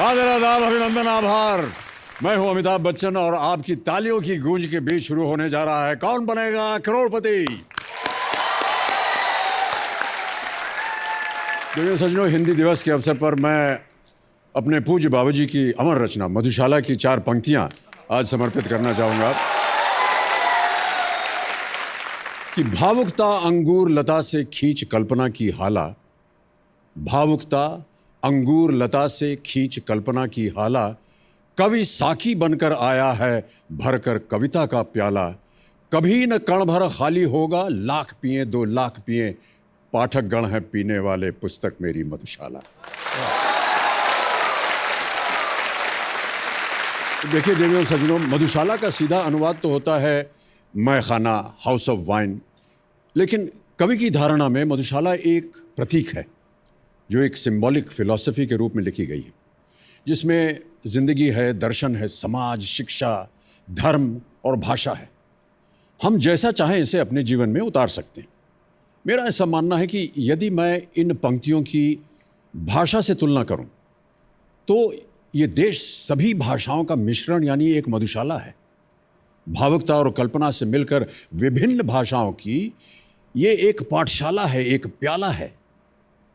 आदर आदाब अभिनंदन आभार। मैं हूं अमिताभ बच्चन और आपकी तालियों की गूंज के बीच शुरू होने जा रहा है कौन बनेगा करोड़पति। देखिए सज्जनों, हिंदी दिवस के अवसर पर मैं अपने पूज्य बाबूजी की अमर रचना मधुशाला की 4 पंक्तियां आज समर्पित करना चाहूंगा कि भावुकता अंगूर लता से खींच कल्पना की हाला, भावुकता अंगूर लता से खींच कल्पना की हाला, कवि साकी बनकर आया है भरकर कविता का प्याला, कभी न कण भर खाली होगा, लाख पिए 2 लाख पिए, पाठक गण है पीने वाले पुस्तक मेरी मधुशाला। देखिए देवियों सज्जनों, मधुशाला का सीधा अनुवाद तो होता है मैखाना, हाउस ऑफ वाइन, लेकिन कवि की धारणा में मधुशाला एक प्रतीक है जो एक सिंबॉलिक फिलॉसफी के रूप में लिखी गई है, जिसमें जिंदगी है, दर्शन है, समाज, शिक्षा, धर्म और भाषा है। हम जैसा चाहें इसे अपने जीवन में उतार सकते हैं। मेरा ऐसा मानना है कि यदि मैं इन पंक्तियों की भाषा से तुलना करूं तो ये देश सभी भाषाओं का मिश्रण यानी एक मधुशाला है। भावुकता और कल्पना से मिलकर विभिन्न भाषाओं की ये एक पाठशाला है, एक प्याला है।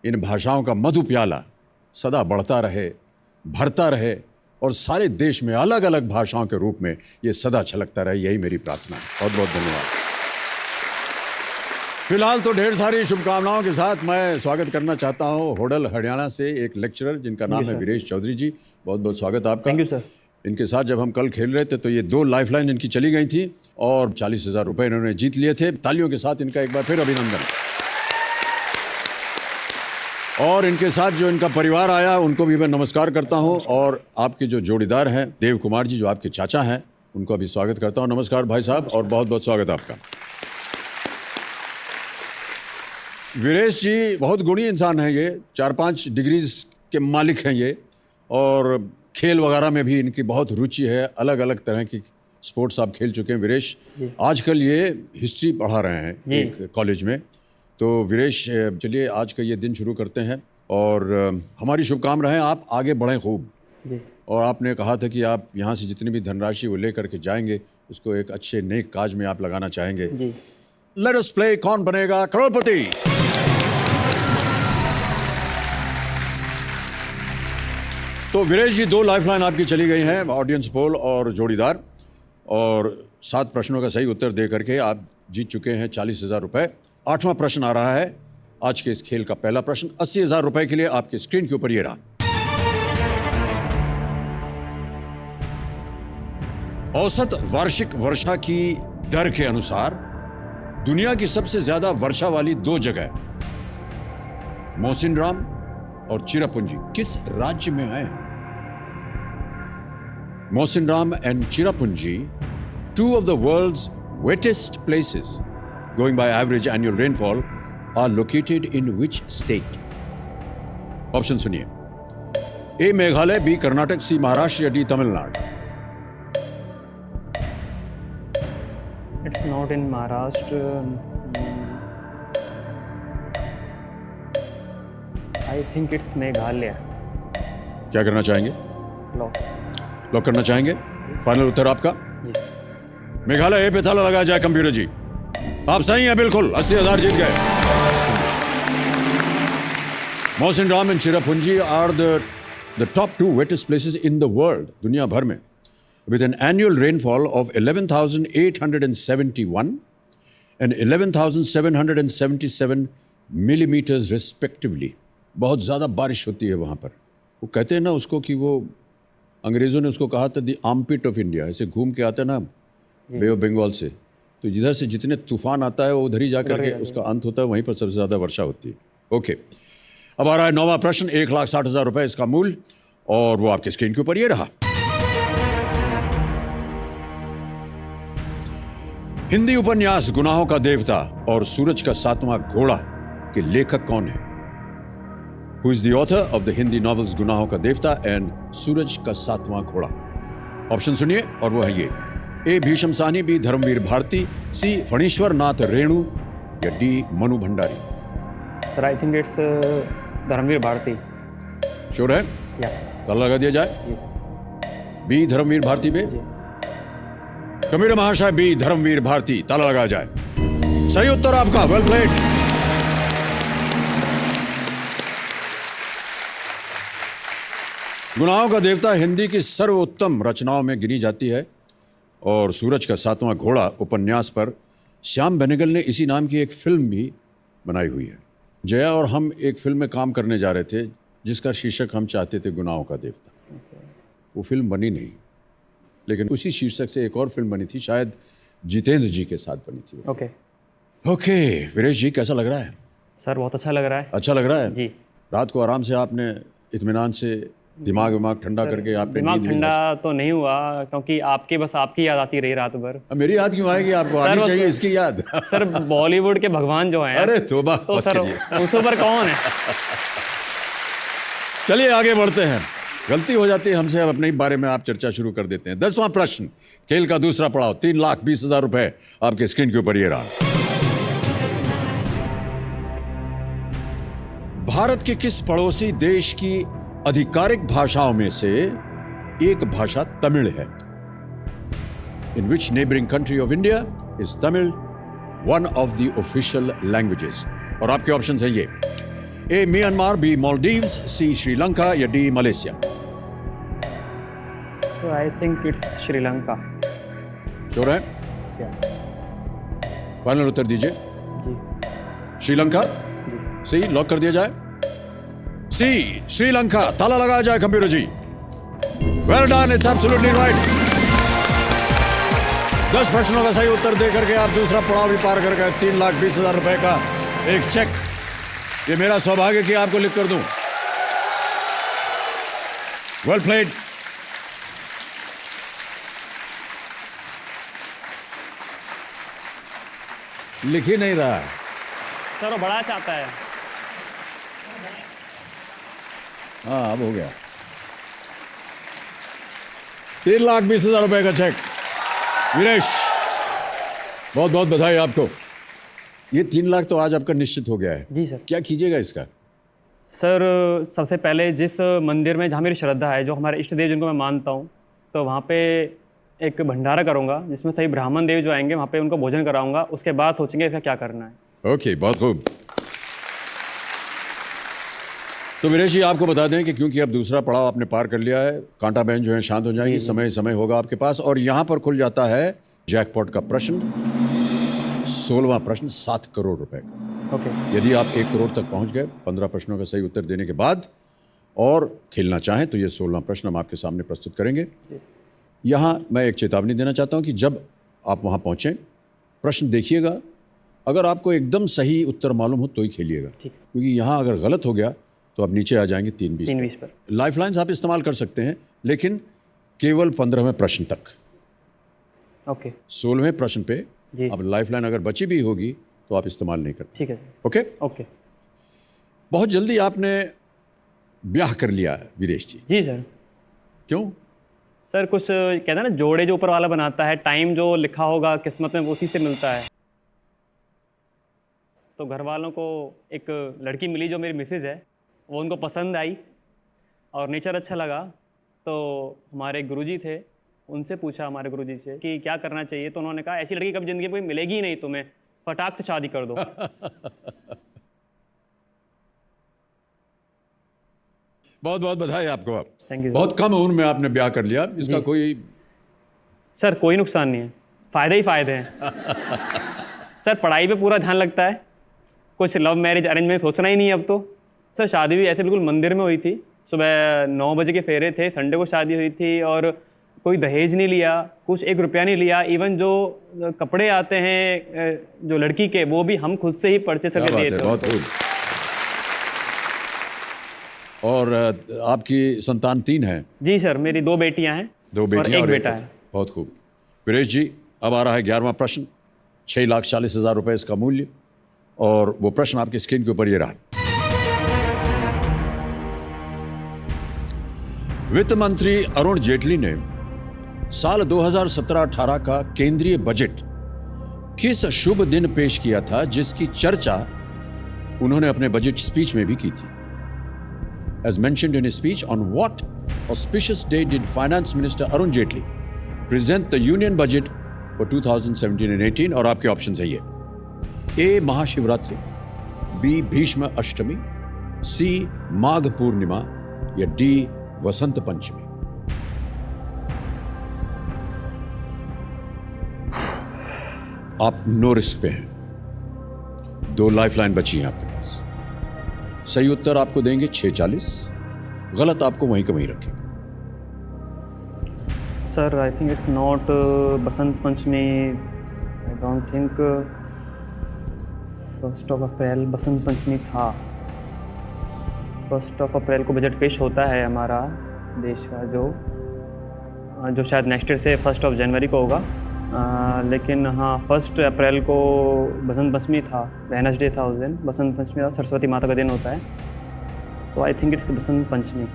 इन भाषाओं का मधु प्याला सदा बढ़ता रहे, भरता रहे और सारे देश में अलग अलग भाषाओं के रूप में ये सदा छलकता रहे, यही मेरी प्रार्थना है। बहुत बहुत धन्यवाद। फिलहाल तो ढेर सारी शुभकामनाओं के साथ मैं स्वागत करना चाहता हूं होडल हरियाणा से एक लेक्चरर जिनका नाम है वीरेश चौधरी जी। बहुत बहुत स्वागत आपका। Thank you sir. इनके साथ जब हम कल खेल रहे थे तो ये 2 लाइफलाइन इनकी चली गई थी और 40,000 रुपए इन्होंने जीत लिए थे। तालियों के साथ इनका एक बार फिर अभिनंदन। और इनके साथ जो इनका परिवार आया उनको भी मैं नमस्कार करता हूं और आपके जो जोड़ीदार हैं देव कुमार जी जो आपके चाचा हैं उनको भी स्वागत करता हूं। नमस्कार भाई साहब और बहुत बहुत स्वागत आपका। वीरेश जी बहुत गुणी इंसान हैं, ये 4-5 डिग्रीज के मालिक हैं ये, और खेल वगैरह में भी इनकी बहुत रुचि है। अलग अलग तरह की स्पोर्ट्स आप खेल चुके हैं वीरेश। आजकल ये हिस्ट्री पढ़ा रहे हैं एक कॉलेज में। तो वीरेश चलिए आज का ये दिन शुरू करते हैं और हमारी शुभकामनाएं आप आगे बढ़ें खूब। और आपने कहा था कि आप यहाँ से जितनी भी धनराशि वो लेकर के जाएंगे उसको एक अच्छे नेक काज में आप लगाना चाहेंगे। लेट अस प्ले कौन बनेगा करोड़पति। तो वीरेश जी 2 लाइफलाइन आपकी चली गई हैं, ऑडियंस पोल और जोड़ीदार, और 7 प्रश्नों का सही उत्तर दे करके आप जीत चुके हैं 40,000 रुपए। 8वां प्रश्न आ रहा है आज के इस खेल का पहला प्रश्न। 80,000 रुपए के लिए आपके स्क्रीन के ऊपर ये रहा। औसत वार्षिक वर्षा की दर के अनुसार दुनिया की सबसे ज्यादा वर्षा वाली 2 जगह मौसिनराम और चिरापुंजी किस राज्य में है? Mawsynram and Cherrapunji, 2 of the world's wettest places going by average annual rainfall, are located in which state? Option सुनिए। ए मेघालय, बी कर्नाटक, सी महाराष्ट्र या D Tamil Nadu. It's not in Maharashtra. I think it's Meghalaya. क्या करना चाहेंगे? लॉक करना चाहेंगे? फाइनल उत्तर आपका? जी। मेघालय ए पे ताला लगाया जाए कंप्यूटर जी। आप सही हैं बिल्कुल, 80,000 जीत गए। Mawsynram and Cherrapunji are the top 2 wettest places in the world, दुनिया भर में, with an annual rainfall of 11,871 and 11,777 millimeters respectively. बहुत ज़्यादा बारिश होती है वहाँ पर। वो कहते हैं ना उसको कि वो अंग्रेज़ों ने उसको कहा था द आर्मपिट ऑफ इंडिया। ऐसे घूम के आता है ना बे ऑफ बंगाल से, तो जिधर से जितने तूफान आता है वो उधर ही जाकर के उसका अंत होता है, वहीं पर सबसे ज़्यादा वर्षा होती है। ओके, अब आ रहा है 9वां प्रश्न। 1,60,000 रुपये इसका मूल्य और वो आपके स्क्रीन के ऊपर ये रहा। हिंदी उपन्यास गुनाहों का देवता और सूरज का 7वां घोड़ा के लेखक कौन है? Who is the author of the Hindi novels गुनाहों का देवता एंड सूरज का 7वां घोड़ा? ऑप्शन सुनिए और वो है ये। A Bhisham Sahni, B Dharamvir Bharati, C Phanishwar Nath Renu या D Mannu Bhandari. Sir, I think it's Dharamvir Bharati. Sure है? Yeah. ताला लगा दिया जाए। जी बी धर्मवीर भारती पे जी कबीर महाशय, बी धर्मवीर भारती, ताला लगाया जाए। सही उत्तर आपका, वेल प्लेड। गुनाहों का देवता हिंदी की सर्वोत्तम रचनाओं में गिनी जाती है और सूरज का सातवां घोड़ा उपन्यास पर श्याम बेनेगल ने इसी नाम की एक फिल्म भी बनाई हुई है। जया और हम एक फिल्म में काम करने जा रहे थे जिसका शीर्षक हम चाहते थे गुनाहों का देवता। वो फिल्म बनी नहीं, लेकिन उसी शीर्षक से एक और फिल्म बनी थी, शायद जितेंद्र जी के साथ बनी थी। ओके ओके वीरेश जी, कैसा लग रहा है? सर बहुत अच्छा लग रहा है। अच्छा लग रहा है जी। रात को आराम से आपने इत्मीनान से दिमाग ठंडा करके आपने दिमाग नींद ली? ठंडा तो नहीं हुआ क्योंकि आपकी याद आती रही रात भर। अब मेरी याद क्यों आएगी आपको? आनी बस- चाहिए इसकी याद। सर बॉलीवुड के भगवान जो हैं, अरे तोबा, तो मत सर कीजिए। उस पर कौन है? चलिए आगे बढ़ते हैं। गलती हो जाती है हमसे, अब अपने ही बारे में आप चर्चा शुरू कर देते हैं। 10वां प्रश्न, खेल का दूसरा पड़ाव, 3,20,000 रुपए आपके स्क्रीन के ऊपर ये रहा। भारत के किस पड़ोसी देश की आधिकारिक भाषाओं में से एक भाषा तमिल है? In which neighbouring country of India is Tamil one of the official languages? और आपके ऑप्शन हैं ये: A Myanmar, B Maldives, C Sri Lanka या D Malaysia. So I think it's Sri Lanka. Sure है? फाइनल उत्तर दीजिए। जी श्रीलंका? जी सी लॉक कर दिया जाए। सी श्रीलंका, ताला लगाया जाए computer ji. Well done, it's absolutely right. 10 प्रश्नों का सही उत्तर दे करके आप दूसरा पड़ाव भी पार कर गए। 3,20,000 रुपए का एक चेक, ये मेरा सौभाग्य कि आपको लिख कर दूं। Well played. लिख ही नहीं रहा। सर वो बड़ा चाहता है। हाँ अब हो गया। 3,20,000 रुपए का चेक। वीरेश, बहुत बहुत बधाई आपको। ये 3 लाख तो आज आपका निश्चित हो गया है। जी सर। क्या कीजिएगा इसका? सर सबसे पहले जिस मंदिर में जहाँ मेरी श्रद्धा है, जो हमारे इष्ट देव जिनको मैं मानता हूँ, तो वहाँ पे एक भंडारा करूँगा जिसमें सभी ब्राह्मण देव जो आएंगे वहाँ पे उनको भोजन कराऊंगा। उसके बाद सोचेंगे इसका क्या करना है। ओके, बहुत खूब। तो वीरेश जी आपको बता दें कि क्योंकि अब दूसरा पड़ाव आपने पार कर लिया है, कांटा बहन जो है शांत हो जाएंगी, समय होगा आपके पास और यहाँ पर खुल जाता है जैकपॉट का प्रश्न। 16वां प्रश्न 7 करोड़ रुपए का। ओके। यदि आप 1 करोड़ तक पहुंच गए 15 प्रश्नों का सही उत्तर देने के बाद और खेलना चाहें तो ये 16वां प्रश्न हम आपके सामने प्रस्तुत करेंगे। यहाँ मैं एक चेतावनी देना चाहता हूँ कि जब आप वहाँ पहुँचें प्रश्न देखिएगा, अगर आपको एकदम सही उत्तर मालूम हो तो ही खेलिएगा, ठीक। क्योंकि यहाँ अगर गलत हो गया तो आप नीचे आ जाएंगे 3,20 पर। लाइफ लाइन्स आप इस्तेमाल कर सकते हैं, लेकिन केवल 15वें प्रश्न तक। ओके 16वें प्रश्न पे जी। अब लाइफ लाइन अगर बची भी होगी तो आप इस्तेमाल नहीं कर। ठीक है। ओके। ओके। बहुत जल्दी आपने ब्याह कर लिया है वीरेश जी, जी सर। क्यों? सर कुछ कहते हैं ना, जोड़े जो ऊपर वाला बनाता है, टाइम जो लिखा होगा किस्मत में वो उसी से मिलता है। तो घर वालों को एक लड़की मिली जो मेरी मिसेज है, वो उनको पसंद आई और नेचर अच्छा लगा। तो हमारे गुरुजी थे, उनसे पूछा हमारे गुरुजी से कि क्या करना चाहिए, तो उन्होंने कहा ऐसी लड़की कभी ज़िंदगी में कोई मिलेगी ही नहीं, तुम्हें फटाक से शादी कर दो। बहुत बहुत बधाई आपको। Thank you. बहुत कम उम्र में आपने ब्याह कर लिया, इसका कोई सर कोई नुकसान नहीं है, फ़ायदे ही फ़ायदे हैं। सर पढ़ाई पे पूरा ध्यान लगता है, कुछ लव मैरिज अरेंजमेंट सोचना ही नहीं है अब तो। सर शादी भी ऐसे बिल्कुल मंदिर में हुई थी, सुबह 9 बजे के फेरे थे, संडे को शादी हुई थी और कोई दहेज नहीं लिया, कुछ 1 रुपया नहीं लिया। इवन जो कपड़े आते हैं जो लड़की के, वो भी हम खुद से ही परचेस करके दिए थे। बहुत खूब। और आपकी संतान 3 है? जी सर, मेरी 2 बेटियां हैं। 2 बेटियां और और 1 एक बेटा बेटा। है। बहुत खूब। वीरेश जी अब आ रहा है 11वां प्रश्न, 6,40,000 रुपए इसका मूल्य, और वो प्रश्न आपकी स्क्रीन के ऊपर ये रहा। वित्त मंत्री अरुण जेटली ने साल 2017-18 का केंद्रीय बजट किस शुभ दिन पेश किया था, जिसकी चर्चा उन्होंने अपने बजट स्पीच में भी की थी? As mentioned in his speech, on what auspicious day did Finance Minister Arun Jaitley present the Union Budget for 2017 and 18? और आपके ऑप्शन है ये: ए महाशिवरात्रि, बी भीष्म अष्टमी, सी माघ पूर्णिमा या डी वसंत पंचमी। आप नो रिस्क पे हैं, 2 लाइफलाइन बची हैं आपके पास। सही उत्तर आपको देंगे 640, गलत आपको वहीं का वहीं रखेंगे। Sir I think it's not Basant Panchami, I don't think 1 अप्रैल बसंत पंचमी था। 1 अप्रैल को बजट पेश होता है हमारा देश का, जो शायद नेक्स्ट ईयर से 1 जनवरी को होगा। लेकिन हाँ, 1 अप्रैल को बसंत पंचमी था, वेडनेसडे था उस दिन। बसंत पंचमी था, सरस्वती माता का दिन होता है, तो आई think it's Basant Panchami.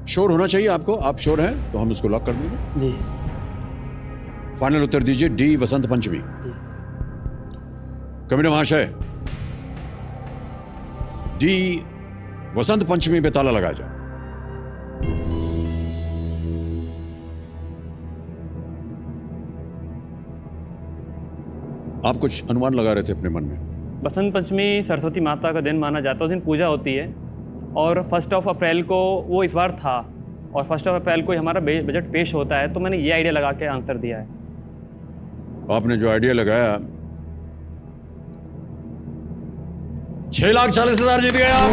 Sure होना चाहिए आपको। आप श्योर हैं तो हम इसको लॉक कर देंगे। जी। फाइनल उत्तर दीजिए, डी वसंत पंचमी। जी। कमिश्नर महाशय, डी वसंत पंचमी पे ताला लगाया जाए। आप कुछ अनुमान लगा रहे थे अपने मन में। बसंत पंचमी सरस्वती माता का दिन माना जाता है, उस दिन पूजा होती है, और 1 अप्रैल को वो इस बार था, और 1 अप्रैल को ही हमारा बजट पेश होता है, तो मैंने ये आइडिया लगा के आंसर दिया है। आपने जो आइडिया लगाया, 6,40,000 जीत गए आप।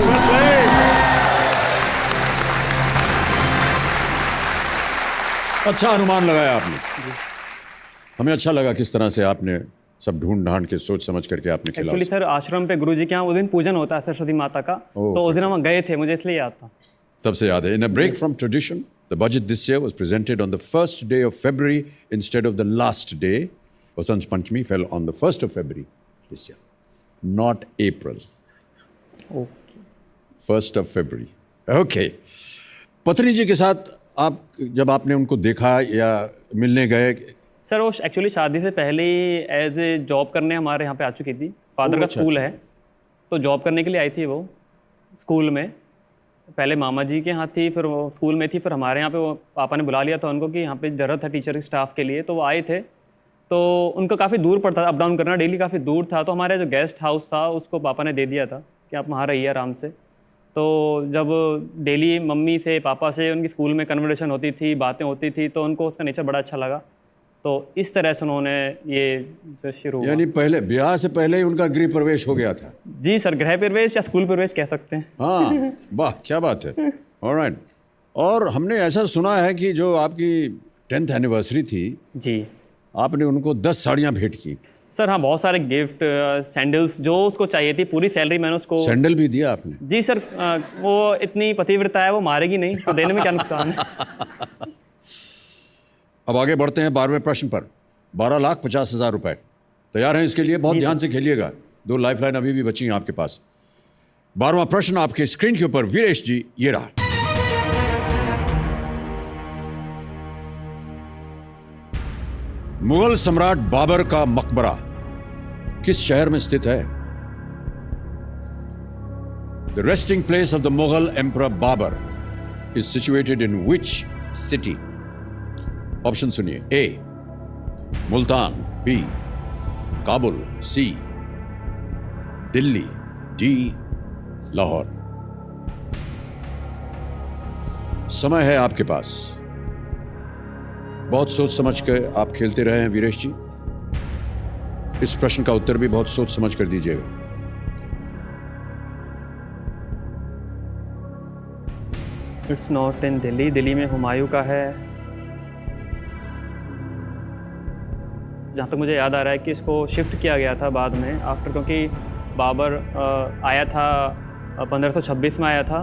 अच्छा अनुमान लगाया आपने, हमें अच्छा लगा किस तरह से आपने सब ढूंढ ढांड के सोच समझ करके आपने खेला। एक्चुअली सर, आश्रम पे गुरुजी के यहाँ उस दिन पूजन होता है सरस्वती माता का, तो उस दिन हम गए थे, मुझे इसलिए याद था। तब से याद है। In a break from tradition, the budget this year was presented on the 1st day of February instead of the last day. Vasant Panchami fell on the 1st of February this year, not April. Okay. 1st of February. Okay. पत्नी जी के साथ आप जब आपने उनको देखा या मिलने गए? सर वो एक्चुअली शादी से पहले ही एज ए जॉब करने हमारे यहाँ पे आ चुकी थी। फादर का स्कूल है, तो जॉब करने के लिए आई थी वो स्कूल में। पहले मामा जी के यहाँ थी, फिर वो स्कूल में थी, फिर हमारे यहाँ पे वो पापा ने बुला लिया था उनको कि यहाँ पे ज़रूरत है टीचर स्टाफ के लिए, तो वो आए थे। तो उनको काफ़ी दूर पड़ता था, अप डाउन करना डेली काफ़ी दूर था, तो हमारे जो गेस्ट हाउस था उसको पापा ने दे दिया था कि आप वहाँ रहिए आराम से। तो जब डेली मम्मी से पापा से उनकी स्कूल में कन्वर्सेशन होती थी, बातें होती थी, तो उनको उसका नेचर बड़ा अच्छा लगा। तो इस तरह से उन्होंने ये जो शुरू, यानी पहले ब्याह से पहले ही उनका गृह प्रवेश हो गया था। जी सर, गृह प्रवेश या स्कूल प्रवेश कह सकते हैं। हाँ, वाह क्या बात है। ऑलराइट। और हमने ऐसा सुना है कि जो आपकी 10th एनिवर्सरी थी, जी, आपने उनको 10 साड़ियाँ भेंट की। सर हाँ, बहुत सारे गिफ्ट, सैंडल्स जो उसको चाहिए थी, पूरी सैलरी मैंने उसको। सैंडल भी दिया आपने? जी सर, वो इतनी पतिव्रता है, वो मारेगी नहीं, तो देने में क्या नुकसान है। अब आगे बढ़ते हैं 12वें प्रश्न पर। 12,50,000 रुपए तैयार हैं इसके लिए? बहुत ध्यान से खेलिएगा, 2 लाइफलाइन अभी भी बची हैं आपके पास। 12वां प्रश्न आपके स्क्रीन के ऊपर, वीरेश जी, ये रहा। मुगल सम्राट बाबर का मकबरा किस शहर में स्थित है? The resting place of the Mughal emperor Babar is situated in which city? Option सुनिए। A Multan, B Kabul, C Delhi, D Lahore. समय है आपके पास, बहुत सोच समझ कर आप खेलते रहे हैं वीरेश जी। इस प्रश्न का उत्तर भी बहुत सोच समझ कर दीजिएगा। It's not in Delhi, Delhi में हुमायूं का है। जहाँ तक मुझे याद आ रहा है कि इसको शिफ्ट किया गया था बाद में आफ्टर, क्योंकि बाबर आया था 1526 में आया था।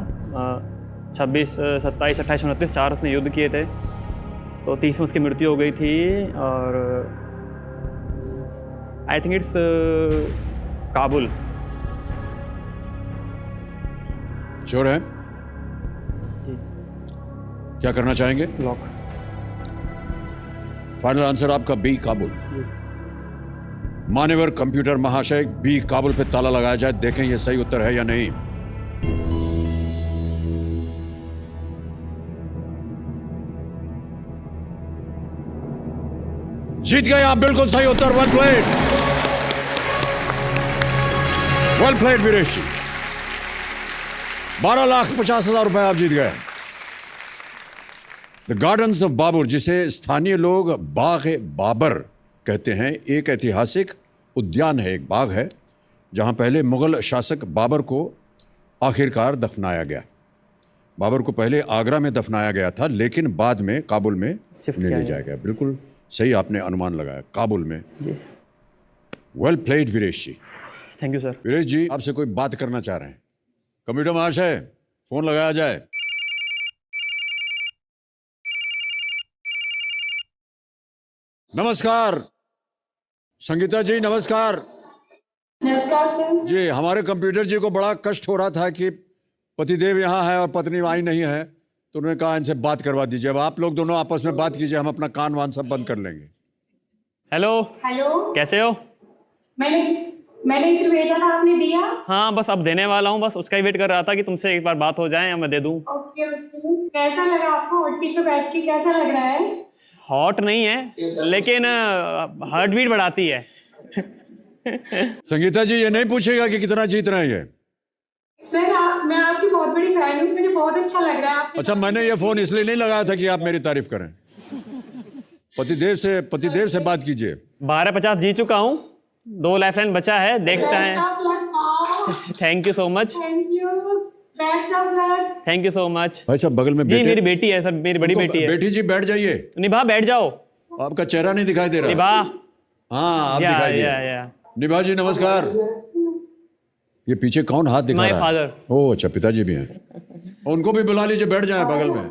26, 27, 28, 29, 4 उसने युद्ध किए थे, तो 30 में उसकी मृत्यु हो गई थी। और आई थिंक इट्स काबुल। श्योर है? जी। क्या करना चाहेंगे? लॉक। फाइनल आंसर आपका बी काबुल। मान्यवर कंप्यूटर महाशय, बी काबुल पे ताला लगाया जाए, देखें ये सही उत्तर है या नहीं। जीत गए आप, बिल्कुल सही उत्तर। वेल प्लेड वीरेश जी। 12,50,000 रुपए आप जीत गए। द गार्डन्स ऑफ बाबर, जिसे स्थानीय लोग बाग बाबर कहते हैं, एक ऐतिहासिक उद्यान है, एक बाग है जहां पहले मुगल शासक बाबर को आखिरकार दफनाया गया। बाबर को पहले आगरा में दफनाया गया था, लेकिन बाद में काबुल में ले जाया गया। बिल्कुल सही आपने अनुमान लगाया, काबुल में। Well played Viresh ji. Thank you sir. Viresh ji, आपसे कोई बात करना चाह रहे हैं। कंप्यूटर महाशय, फोन लगाया जाए। नमस्कार संगीता जी, नमस्कार। नमस्कार सर। जी, हमारे कंप्यूटर जी को बड़ा कष्ट हो रहा था कि पतिदेव यहाँ है और पत्नी आई नहीं है, तो उन्होंने कहा इनसे बात करवा दीजिए। अब आप लोग दोनों आपस में बात कीजिए, हम अपना कान वान सब बंद कर लेंगे। हेलो। हेलो। कैसे हो? मैंने इधर भेजा था, आपने दिया? हाँ, बस अब देने वाला हूँ, बस उसका ही वेट कर रहा था कि तुमसे एक बार बात हो जाए या मैं दे दूँ। Okay okay. कैसा लगा आपको हॉट सीट पे बैठ के, कैसा लग रहा है? हॉट नहीं है, लेकिन हार्ट बीट बढ़ाती है। संगीता जी, ये नहीं पूछेगा कि कितना जीत रहे हैं ये? सर मैं आपकी बहुत बड़ी फैन हूँ, मुझे बहुत अच्छा लग रहा है आपसे। अच्छा, मैंने ये फोन इसलिए नहीं लगाया था कि आप मेरी तारीफ करें। पतिदेव से बात कीजिए। 12,50 जीत चुका हूँ, 2 लाइफलाइन बचा है, देखते हैं। Thank you so much. Thank you, best of luck. Thank you so much. भाई साहब, बगल में जी मेरी बेटी है सर, मेरी बड़ी बेटी है। बेटी जी बैठ जाइए। निभा बैठ जाओ। आपका चेहरा नहीं दिखाई दे रहा। निभा। हाँ, आप दिखाई दिए। निभा जी नमस्कार। ये पीछे कौन हाथ दिखा माय रहा है? फादर। ओह अच्छा, पिताजी भी हैं। उनको भी बुला लीजिए, बैठ जाए बगल में।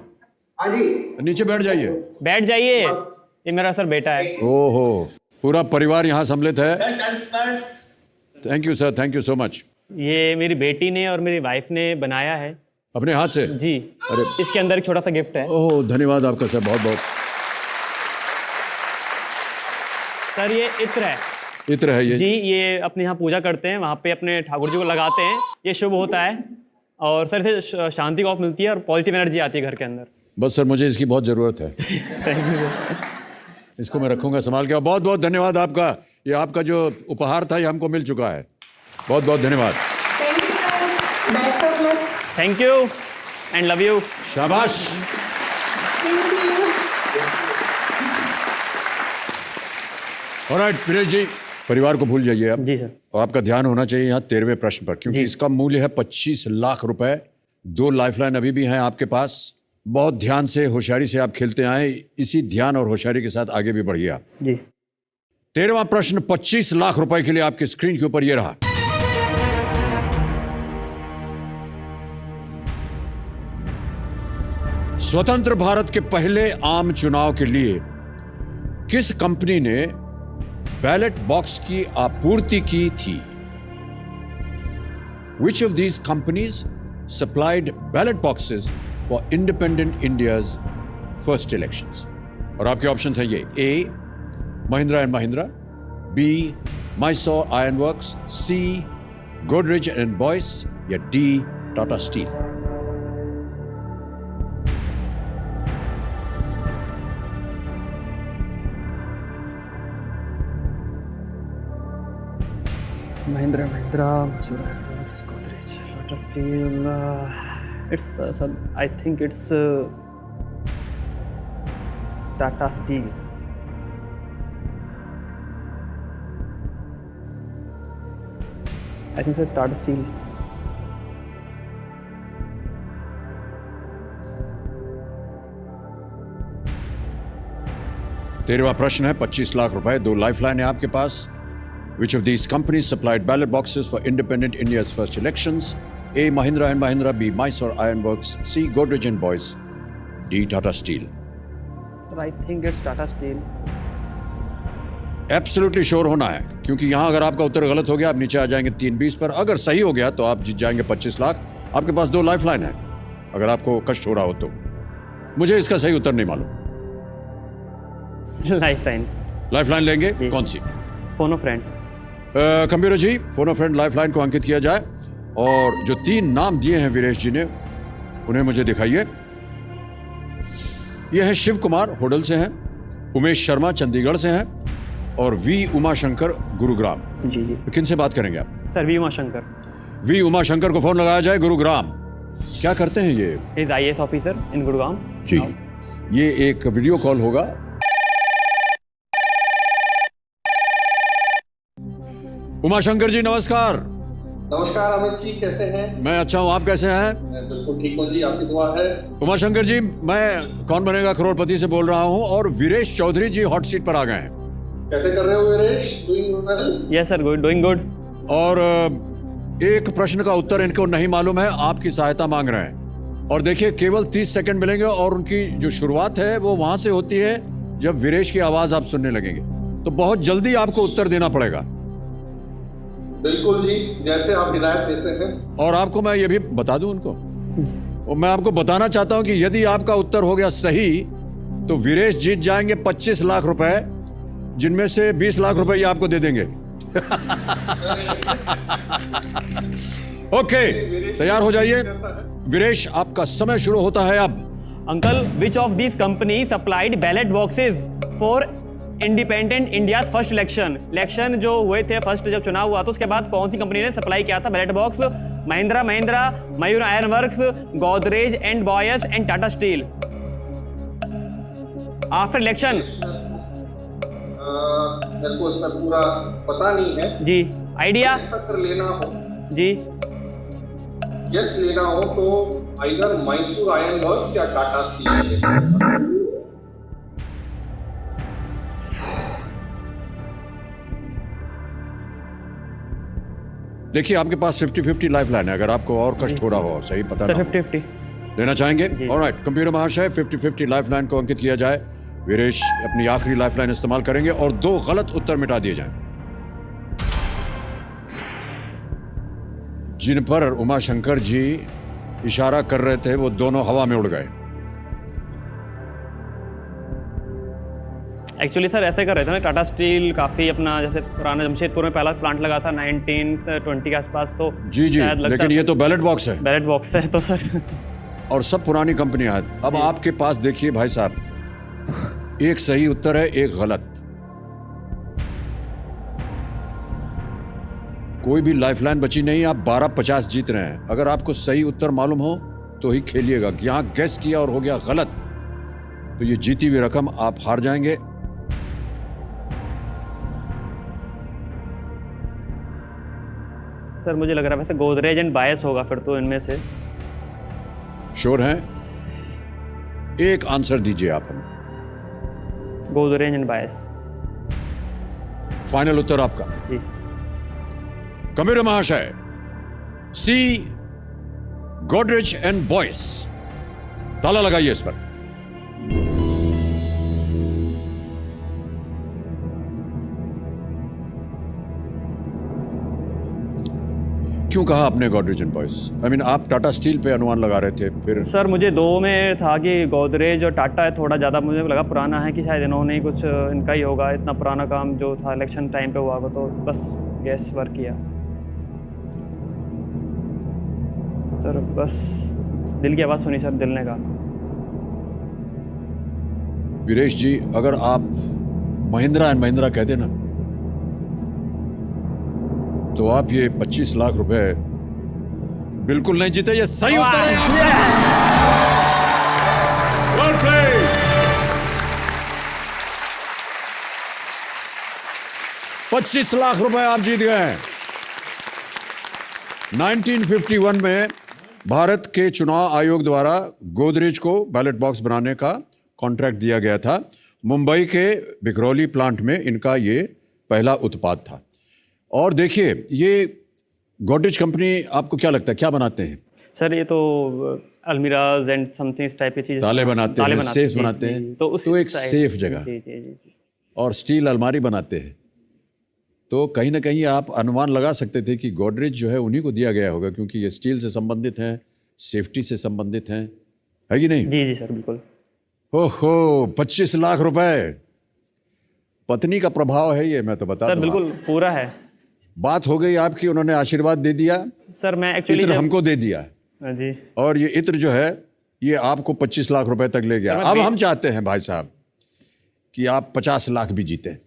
हाँ जी, नीचे बैठ जाइए। बैठ जाइए, ये मेरा सर बेटा है। ओहो, पूरा परिवार यहाँ सम्मिलित है। Thank you sir, thank you so much. ये मेरी बेटी ने और मेरी वाइफ ने बनाया है अपने हाथ से? जी। अरे, इसके अंदर एक छोटा सा गिफ्ट है। ओह धन्यवाद आपका सर, बहुत बहुत। सर ये इत्र है। इत्र है ये? जी, ये अपने यहाँ पूजा करते हैं, वहाँ पे अपने ठाकुर जी को लगाते हैं, ये शुभ होता है और सर इसे शांति को मिलती है और पॉजिटिव एनर्जी आती है घर के अंदर। बस सर, मुझे इसकी बहुत ज़रूरत है। इसको मैं रखूंगा संभाल के। बहुत बहुत धन्यवाद आपका। ये आपका जो उपहार था ये हमको मिल चुका है। बहुत बहुत धन्यवाद। Thank you sir, best of luck. Thank you and love you. शाबाश। Thank you. Alright Viresh ji, परिवार को भूल जाइए आप। जी सर। और आपका ध्यान होना चाहिए यहाँ 13वें प्रश्न पर, क्योंकि इसका मूल्य है 25 लाख रुपए। 2 लाइफलाइन अभी भी हैं आपके पास। बहुत ध्यान से, होशियारी से आप खेलते आए। इसी ध्यान और होशियारी के साथ आगे भी बढ़िए आप। जी। 13वां प्रश्न 25 लाख रुपए के लिए आपके स्क्रीन के ऊपर ये रहा। स्वतंत्र भारत के पहले आम चुनाव के लिए किस कंपनी ने बैलेट बॉक्स की आपूर्ति की थी? Which of these companies supplied ballot boxes for independent India's first elections? और आपके ऑप्शंस हैं ये: A. Mahindra and Mahindra, B. Mysore Iron Works, C. Godrej and Boyce, या D. Tata Steel? Mahindra, Mysore Iron Works, Godrej, Tata Steel. It's sir, I think it's Tata Steel. I think sir Tata Steel. तेरहवां प्रश्न है 25 लाख रुपए, 2 lifeline है आपके पास। Which of these companies supplied ballot boxes for independent India's first elections? A. Mahindra and Mahindra, B. Mysore Iron Works, C. Godrej and Boyce, D. Tata Steel? Sir, I think it's Tata Steel. Absolutely sure होना है, क्योंकि यहां अगर आपका उत्तर गलत हो गया आप नीचे आ जाएंगे 320 पर। अगर सही हो गया तो आप जीत जाएंगे 25 लाख। आपके पास 2 लाइफलाइन है, अगर आपको कष्ट हो रहा हो तो। मुझे इसका सही उत्तर नहीं मालूम। लाइफलाइन। लाइफलाइन लेंगे? कौन सी? Phone friend. Computer ji, phone of friend lifeline को अंकित किया जाए। और जो 3 नाम दिए हैं वीरेश जी ने, उन्हें मुझे दिखाइए। यह है शिव कुमार, होडल से हैं। उमेश शर्मा चंडीगढ़ से हैं और वी उमाशंकर गुरुग्राम। जी जी। तो किन से बात करेंगे आप? Sir V Umashankar. V Umashankar को फोन लगाया जाए, गुरुग्राम। क्या करते हैं ये? Is IAS officer in Gurgaon. जी, ये एक वीडियो कॉल होगा। उमाशंकर जी नमस्कार। नमस्कार अमित जी, कैसे हैं? मैं अच्छा हूँ, आप कैसे हैं? मैं बिल्कुल ठीक हूँ जी, आपकी दुआ है। उमाशंकर जी, मैं कौन बनेगा करोड़पति से बोल रहा हूँ और वीरेश चौधरी जी हॉट सीट पर आ गए हैं। कैसे कर रहे हो Viresh? Doing well? Yes sir, good, doing good. और एक प्रश्न का उत्तर इनको नहीं मालूम है, आपकी सहायता मांग रहे हैं। और देखिए, केवल 30 सेकंड मिलेंगे और उनकी जो शुरुआत है वो वहां से होती है जब वीरेश की आवाज आप सुनने लगेंगे। तो बहुत जल्दी आपको उत्तर देना पड़ेगा। बिल्कुल जी, जैसे आप हिदायत देते हैं। और आपको मैं ये भी बता दूं उनको, और मैं आपको बताना चाहता हूं कि यदि आपका उत्तर हो गया सही तो वीरेश जीत जाएंगे 25 लाख रुपए, जिनमें से 20 लाख रुपए ये आपको दे देंगे। ओके, तैयार हो जाइए। वीरेश, आपका समय शुरू होता है अब। Uncle, which of these company supplied ballot boxes for independent India first election जो हुए थे, फर्स्ट जब चुनाव हुआ तो उसके बाद कौन सी कंपनी ने सप्लाई किया था ballot box? Mahindra, Mayur iron works, Godrej and Boyce and Tata steel. After election. मेरे को इसमें पूरा पता नहीं है जी, आइडिया? अगर लेना हो जी, यस लेना हो तो आइदर मैसूर आयरन वर्क्स या टाटा स्टील। देखिए, आपके पास 50-50 लाइफ लाइन है, अगर आपको और कष्ट हो रहा हो, सही पता सर ना 50-50 लेना चाहेंगे। ऑलराइट, कंप्यूटर महाशय, 50-50 लाइफ लाइन को अंकित किया जाए। वीरेश अपनी आखिरी लाइफ लाइन इस्तेमाल करेंगे और 2 गलत उत्तर मिटा दिए जाएं, जिन पर उमाशंकर जी इशारा कर रहे थे वो दोनों हवा में उड़ गए। एक्चुअली सर ऐसे कर रहे थे ना, टाटा स्टील काफ़ी अपना जैसे पुराना जमशेदपुर में पहला प्लांट लगा था 1920 के आसपास, तो जी जी, लेकिन ये तो बैलेट बॉक्स है। बैलेट बॉक्स है तो सर। और सब पुरानी कंपनियां हैं। अब आपके पास देखिए भाई साहब, एक सही उत्तर है, एक गलत। कोई भी लाइफलाइन बची नहीं, आप 1250 जीत रहे हैं। अगर आपको सही उत्तर मालूम हो तो ही खेलिएगा। यहां गेस किया और हो गया गलत तो ये जीती हुई रकम आप हार जाएंगे। सर मुझे लग रहा है वैसे गोदरेज एंड बायस होगा फिर तो इनमें से। श्योर हैं? एक आंसर दीजिए आप हमें। Godrej and bias. फाइनल उत्तर आपका? जी। कंप्यूटर महाशय, सी गोदरेज एंड बॉयस, ताला लगाइए इस पर। क्यों कहा आपने Godrej and Boyce? I mean, आप टाटा स्टील पे अनुमान लगा रहे थे, फिर? सर मुझे 2 में था कि गोदरेज और टाटा है, थोड़ा ज़्यादा मुझे लगा पुराना है कि शायद इन्होंने ही कुछ इनका ही होगा, इतना पुराना काम जो था इलेक्शन टाइम पे हुआ होगा, तो बस गैस वर्क किया सर। बस दिल की आवाज़ सुनी सर, दिल ने कहा। वीरेश जी, अगर आप महिंद्रा एंड महिंद्रा कहते ना तो आप ये 25 लाख रुपए बिल्कुल नहीं जीते। ये सही उत्तर है। Well played. 25 लाख रुपए आप जीत गए। 1951 में भारत के चुनाव आयोग द्वारा गोदरेज को बैलेट बॉक्स बनाने का कॉन्ट्रैक्ट दिया गया था। मुंबई के बिकरौली प्लांट में इनका ये पहला उत्पाद था। और देखिए, ये गोदरेज कंपनी आपको क्या लगता है क्या बनाते हैं? सर ये तो अलमीराज एंड समथिंग इस टाइप की चीज़ें, ताले बनाते हैं, सेफ बनाते हैं, तो एक सेफ जगह। जी जी जी। और स्टील अलमारी बनाते हैं। तो कहीं ना कहीं आप अनुमान लगा सकते थे कि गोदरेज जो है उन्हीं को दिया गया होगा, क्योंकि ये स्टील से संबंधित हैं, सेफ्टी से संबंधित हैं, है कि नहीं? जी जी सर, बिल्कुल। ओहो, 25 लाख रुपए। पत्नी का प्रभाव है ये, मैं तो बता सर दूं बिल्कुल आपको। पूरा है। बात हो गई आपकी, उन्होंने आशीर्वाद दे दिया, सर मैं एक्चुअली इत्र हमको दे दिया जी, और ये इत्र जो है ये आपको 25 लाख रुपए तक ले गया। अब हम चाहते हैं भाई साहब कि आप 50 लाख भी जीते।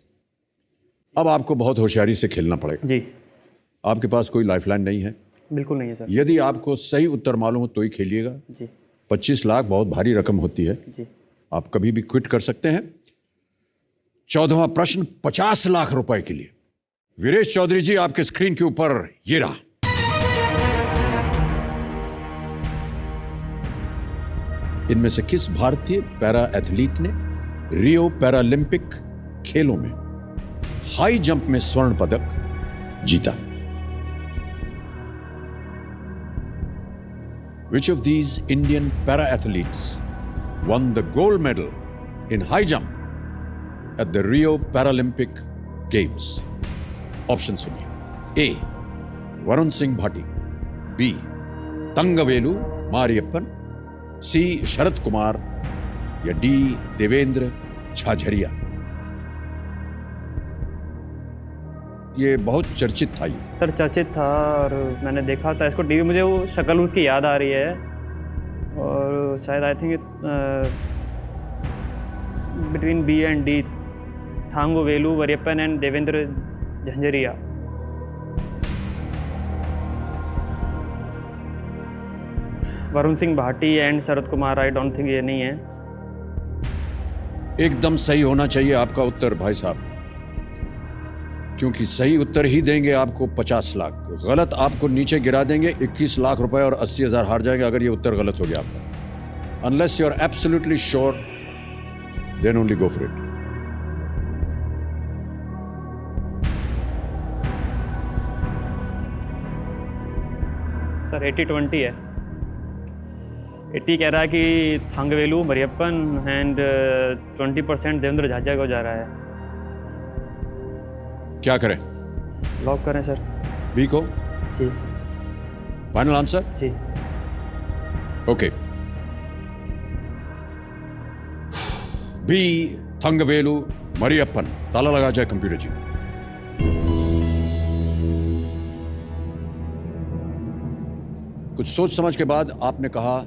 अब आपको बहुत होशियारी से खेलना पड़ेगा। जी आपके पास कोई लाइफलाइन नहीं है। बिल्कुल नहीं है सर। यदि आपको सही उत्तर मालूम हो तो ही खेलिएगा। जी 25 लाख बहुत भारी रकम होती है, जी आप कभी भी क्विट कर सकते हैं। 14वां प्रश्न 50 लाख रुपए के लिए। वीरेश चौधरी जी, आपके स्क्रीन के ऊपर ये रहा। इनमें से किस भारतीय पैरा एथलीट ने रियो पैरालंपिक खेलों में हाई जंप में स्वर्ण पदक जीता? Which of these Indian para-athletes won the gold medal in high jump at the Rio Paralympic Games? Options सुनिए। A. Varun Singh Bhati, B. तंगवेलु Mariyappan, C. Sharad Kumar या D. देवेंद्र झाझरिया। ये बहुत चर्चित था ये। सर चर्चित था और मैंने देखा था इसको टीवी, मुझे वो शक्ल उसकी याद आ रही है और शायद I think between B and D, Thangavelu Variyappan and Devendra Jhajharia. Varun Singh Bhati and Sharad Kumar, I don't think ये नहीं है। एकदम सही होना चाहिए आपका उत्तर भाई साहब, क्योंकि सही उत्तर ही देंगे आपको 50 लाख। गलत आपको नीचे गिरा देंगे, 21 लाख रुपए और 80,000 हार जाएंगे अगर ये उत्तर गलत हो गया आपका। Unless you are absolutely sure, then only go for it. Sir 80-20 है। 80 कह रहा है कि थांगवेलु मरियप्पन एंड 20% देवेंद्र झाझरिया को जा रहा है। क्या करें? लॉक करें सर। बी को? जी फाइनल आंसर? जी। Okay, B Thangavelu Mariyappan. ताला लगा जाए कंप्यूटर जी। कुछ सोच समझ के बाद आपने कहा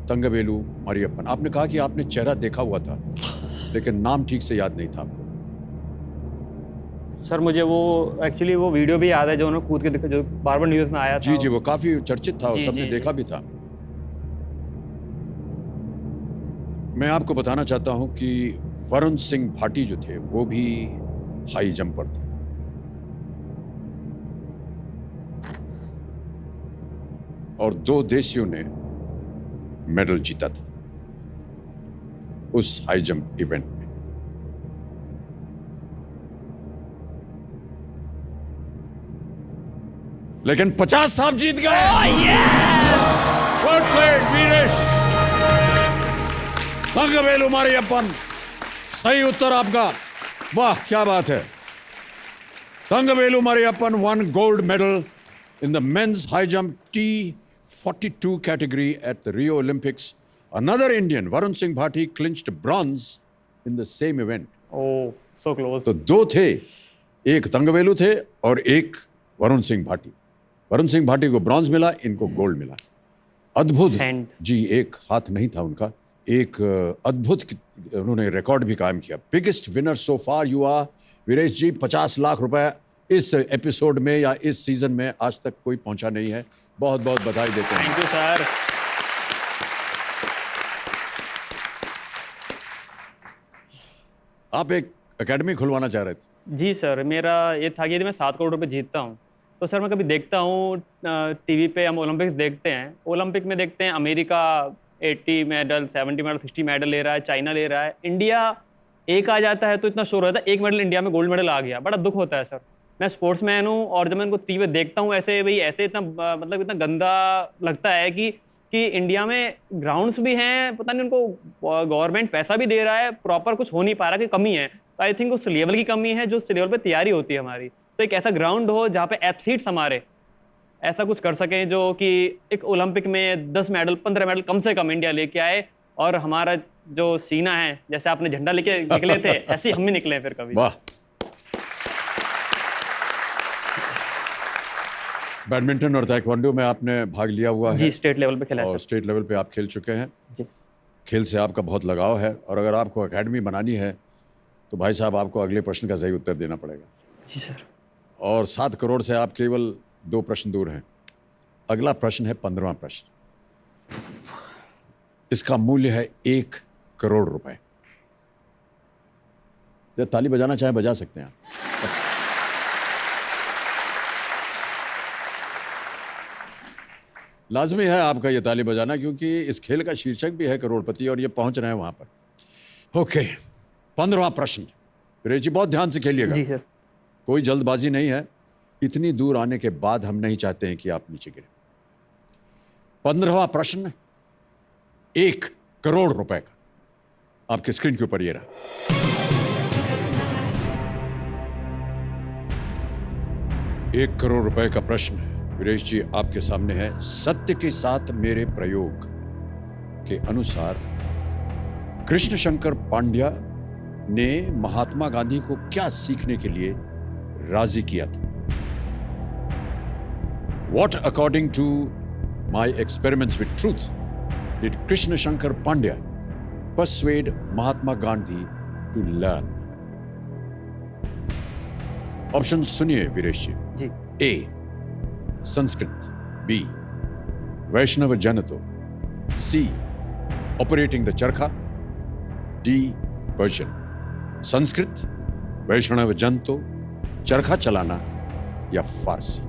तंगवेलु मरियप्पन। आपने कहा कि आपने चेहरा देखा हुआ था लेकिन नाम ठीक से याद नहीं था आपको। सर मुझे वो एक्चुअली वो वीडियो भी याद है जो उन्होंने कूद के जो बार बार न्यूज़ में आया था। जी जी, वो काफी चर्चित था और जी, सबने जी, देखा भी था। मैं आपको बताना चाहता हूं कि वरुण सिंह भाटी जो थे वो भी हाई जंपर थे। और 2 देशियों ने मेडल जीता था उस हाई जंप इवेंट में। लेकिन 50 साहब जीत गए। Well played, Viresh. तंगवेलु मारियप्पन, सही उत्तर आपका। वाह क्या बात है। तंगवेलु Mariyappan won gold medal in the men's high jump T42 category at the Rio Olympics. Another Indian, Varun Singh Bhati, clinched bronze in the same event. Oh so close. तो 2 थे, एक तंगवेलु थे और एक वरुण सिंह भाटी। वरुण सिंह भाटी को ब्रॉन्ज मिला, इनको गोल्ड मिला। अद्भुत जी, एक हाथ नहीं था उनका। एक अद्भुत उन्होंने रिकॉर्ड भी कायम किया। Biggest winner so far you are Viresh ji. 50 lakh रुपए इस एपिसोड में या इस सीजन में आज तक कोई पहुंचा नहीं है। बहुत बहुत बधाई देते हैं। Thank you sir. आप एक एकेडमी खुलवाना चाह रहे थे? जी सर, मेरा ये था कि यदि मैं 7 करोड़ रुपए जीतता हूँ तो सर मैं कभी देखता हूँ टीवी पे, हम ओलंपिक्स देखते हैं, ओलंपिक में देखते हैं अमेरिका 80 मेडल, 70 मेडल, 60 मेडल ले रहा है, चाइना ले रहा है, इंडिया एक आ जाता है तो इतना शोर होता है, 1 मेडल इंडिया में गोल्ड मेडल आ गया, बड़ा दुख होता है सर। मैं स्पोर्ट्समैन हूँ और जब मैं उनको टीवी पे देखता हूँ ऐसे भाई ऐसे इतना मतलब इतना गंदा लगता है कि इंडिया में ग्राउंड्स भी हैं, पता नहीं उनको गवर्नमेंट पैसा भी दे रहा है, प्रॉपर कुछ हो नहीं पा रहा, कि कमी है। तो आई थिंक उस लेवल की कमी है जो उस लेवल पे तैयारी होती है हमारी। तो एक ऐसा ग्राउंड हो जहाँ पे एथलीट्स हमारे ऐसा कुछ कर सकें जो कि एक ओलंपिक में 10 मेडल 15 मेडल कम से कम इंडिया लेके आए, और हमारा जो सीना है, जैसे आपने झंडा लेके निकले थे ऐसे ही हम भी निकले फिर कभी। वाह। बैडमिंटन और ताइक्वांडो में आपने भाग लिया हुआ है जी, स्टेट लेवल पे खेला है और सर। स्टेट लेवल पे आप खेल चुके हैं। जी खेल से आपका बहुत लगाव है और अगर आपको एकेडमी बनानी है तो भाई साहब आपको अगले प्रश्न का सही उत्तर देना पड़ेगा। जी सर। और 7 करोड़ से आप केवल 2 प्रश्न दूर हैं। अगला प्रश्न है 15वां प्रश्न। इसका मूल्य है 1 करोड़ रुपए। जब ताली बजाना चाहे बजा सकते हैं आप। लाजमी है आपका ये ताली बजाना, क्योंकि इस खेल का शीर्षक भी है करोड़पति और ये पहुंच रहे हैं वहां पर। ओके, 15वां प्रश्न। वीरेश जी बहुत ध्यान से खेलिएगा। जी सर। कोई जल्दबाजी नहीं है। इतनी दूर आने के बाद हम नहीं चाहते हैं कि आप नीचे गिरे। 15वां प्रश्न 1 करोड़ रुपए का आपके स्क्रीन के ऊपर ये रहा। एक करोड़ रुपए का प्रश्न वीरेश जी आपके सामने है। सत्य के साथ मेरे प्रयोग के अनुसार कृष्ण शंकर पांड्या ने महात्मा गांधी को क्या सीखने के लिए राजी किया था? What according to my experiments with truth did Krishna Shankar Pandya persuade Mahatma Gandhi to learn? Option सुनिए वीरेश जी। जी। A Sanskrit, B Vaishnav Janto, C operating the charkha, D Persian. Sanskrit, Vaishnav Janto, चरखा चलाना या फारसी।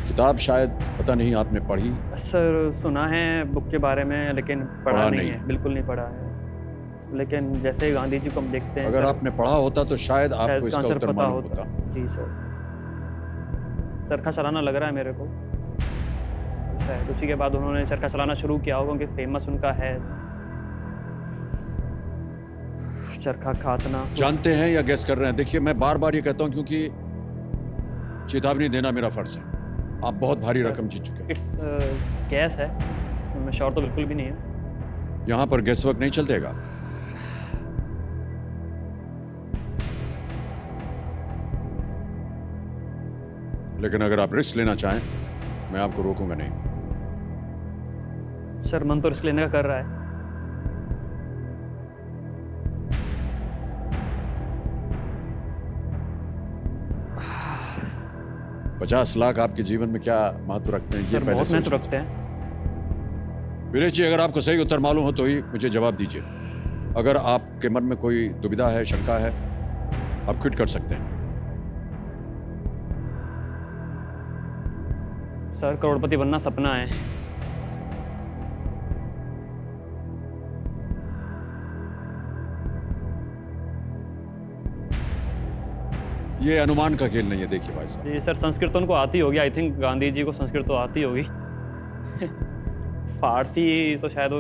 किताब शायद पता नहीं आपने पढ़ी? सर सुना है बुक के बारे में, लेकिन पढ़ा नहीं है। है। बिल्कुल नहीं पढ़ा है। लेकिन जैसे गांधी जी को हम देखते हैं, अगर आपने पढ़ा होता तो शायद आपको इसका आंसर उत्तर पता मालूम होता। होता। जी सर। चरखा चलाना लग रहा है मेरे को। शायद उसी के बाद उन्होंने चरखा चलाना शुरू किया होगा, क्योंकि फेमस उनका है चरखा काटना। जानते हैं या गेस कर रहे हैं? देखिए मैं बार बार ये कहता हूं क्योंकि चेतावनी देना मेरा फर्ज है। आप बहुत भारी रकम जीत चुके हैं। इट्स गैस है, मैं श्योर तो बिल्कुल भी नहीं है। यहां पर गेस वर्क नहीं चलतेगा। लेकिन अगर आप रिस्क लेना चाहें मैं आपको रोकूंगा नहीं। सर मन तो रिस्क लेने का कर रहा है। $50 लाख आपके जीवन में क्या महत्व रखते हैं? ये सर पहले बहुत महत्व सोच रखते हैं। वीरेश जी अगर आपको सही उत्तर मालूम हो तो ही मुझे जवाब दीजिए। अगर आपके मन में कोई दुविधा है, शंका है, आप क्विट कर सकते हैं। सर करोड़पति बनना सपना है। ये अनुमान का खेल नहीं है। देखिए भाई साहब, जी सर, संस्कृत तो उनको आती होगी। आई थिंक गांधी जी को संस्कृत तो आती होगी। फारसी तो शायद वो